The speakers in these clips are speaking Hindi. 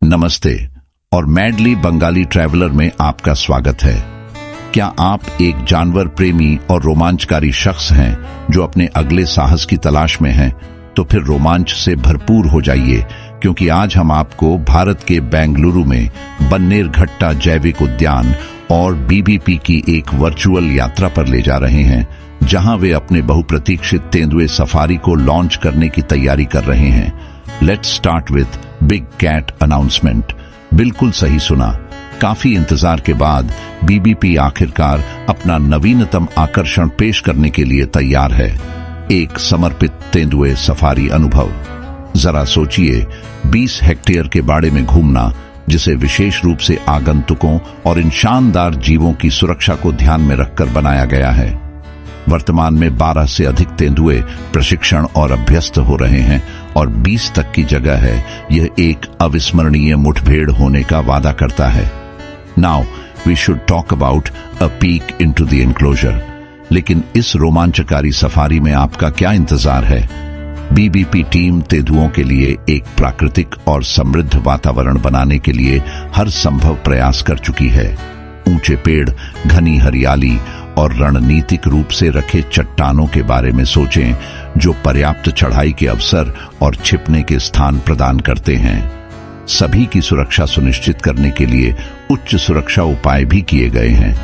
नमस्ते और मैडली बंगाली ट्रैवलर में आपका स्वागत है। क्या आप एक जानवर प्रेमी और रोमांचकारी शख्स हैं जो अपने अगले साहस की तलाश में हैं? तो फिर रोमांच से भरपूर हो जाइए, क्योंकि आज हम आपको भारत के बेंगलुरु में बन्नेरघट्टा जैविक उद्यान और बीबीपी की एक वर्चुअल यात्रा पर ले जा रहे हैं, जहां वे अपने बहुप्रतीक्षित तेंदुए सफारी को लॉन्च करने की तैयारी कर रहे हैं। Let's start with big cat announcement. बिल्कुल सही सुना, काफी इंतजार के बाद बीबीपी आखिरकार अपना नवीनतम आकर्षण पेश करने के लिए तैयार है, एक समर्पित तेंदुए सफारी अनुभव। जरा सोचिए, 20 हेक्टेयर के बाड़े में घूमना, जिसे विशेष रूप से आगंतुकों और इन शानदार जीवों की सुरक्षा को ध्यान में रखकर बनाया गया है। वर्तमान में 12 से अधिक तेंदुए प्रशिक्षण और अभ्यस्त हो रहे हैं और 20 तक की जगह है। यह एक अविस्मरणीय मुठभेड़ होने का वादा करता है। Now we should talk about a peek into the enclosure. लेकिन इस रोमांचकारी सफारी में आपका क्या इंतजार है? बीबीपी टीम तेंदुओं के लिए एक प्राकृतिक और समृद्ध वातावरण बनाने के लिए हर संभव प्रयास कर चुकी है। ऊंचे पेड़, घनी हरियाली और रणनीतिक रूप से रखे चट्टानों के बारे में सोचें, जो पर्याप्त चढ़ाई के अवसर और छिपने के स्थान प्रदान करते हैं। सभी की सुरक्षा सुनिश्चित करने के लिए उच्च सुरक्षा उपाय भी किए गए हैं,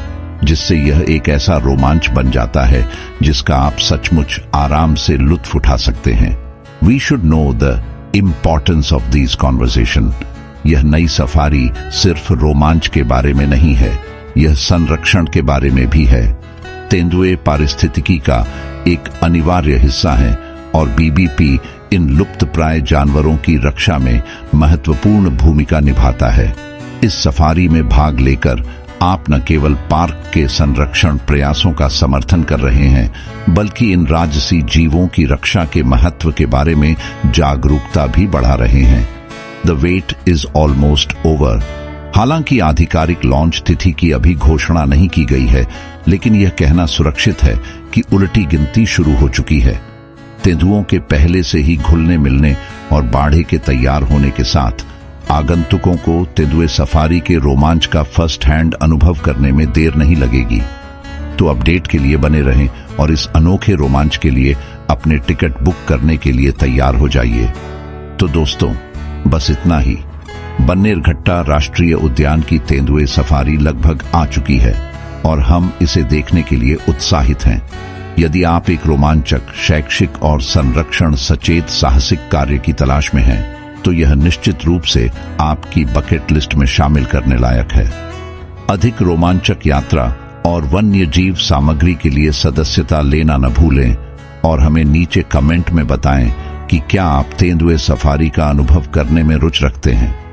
जिससे यह एक ऐसा रोमांच बन जाता है जिसका आप सचमुच आराम से लुत्फ उठा सकते हैं। We should know the importance of these conversation. यह नई सफारी सिर्फ रोमांच के बारे में नहीं है, यह संरक्षण के बारे में भी है। तेंदुए पारिस्थितिकी का एक अनिवार्य हिस्सा है और बीबीपी इन लुप्तप्राय जानवरों की रक्षा में महत्वपूर्ण भूमिका निभाता है। इस सफारी में भाग लेकर आप न केवल पार्क के संरक्षण प्रयासों का समर्थन कर रहे हैं, बल्कि इन राजसी जीवों की रक्षा के महत्व के बारे में जागरूकता भी बढ़ा रहे हैं। The wait is almost over. हालांकि आधिकारिक लॉन्च तिथि की अभी घोषणा नहीं की गई है, लेकिन यह कहना सुरक्षित है कि उल्टी गिनती शुरू हो चुकी है। तेंदुओं के पहले से ही घुलने मिलने और बाड़े के तैयार होने के साथ आगंतुकों को तेंदुए सफारी के रोमांच का फर्स्ट हैंड अनुभव करने में देर नहीं लगेगी। तो अपडेट के लिए बने रहें और इस अनोखे रोमांच के लिए अपने टिकट बुक करने के लिए तैयार हो जाइए। तो दोस्तों, बस इतना ही। बन्नेरघट्टा राष्ट्रीय उद्यान की तेंदुए सफारी लगभग आ चुकी है और हम इसे देखने के लिए उत्साहित हैं। यदि आप एक रोमांचक, शैक्षिक और संरक्षण सचेत साहसिक कार्य की तलाश में हैं, तो यह निश्चित रूप से आपकी बकेट लिस्ट में शामिल करने लायक है। अधिक रोमांचक यात्रा और वन्य जीव सामग्री के लिए सदस्यता लेना न भूलें और हमें नीचे कमेंट में बताएं कि क्या आप तेंदुए सफारी का अनुभव करने में रुचि रखते हैं।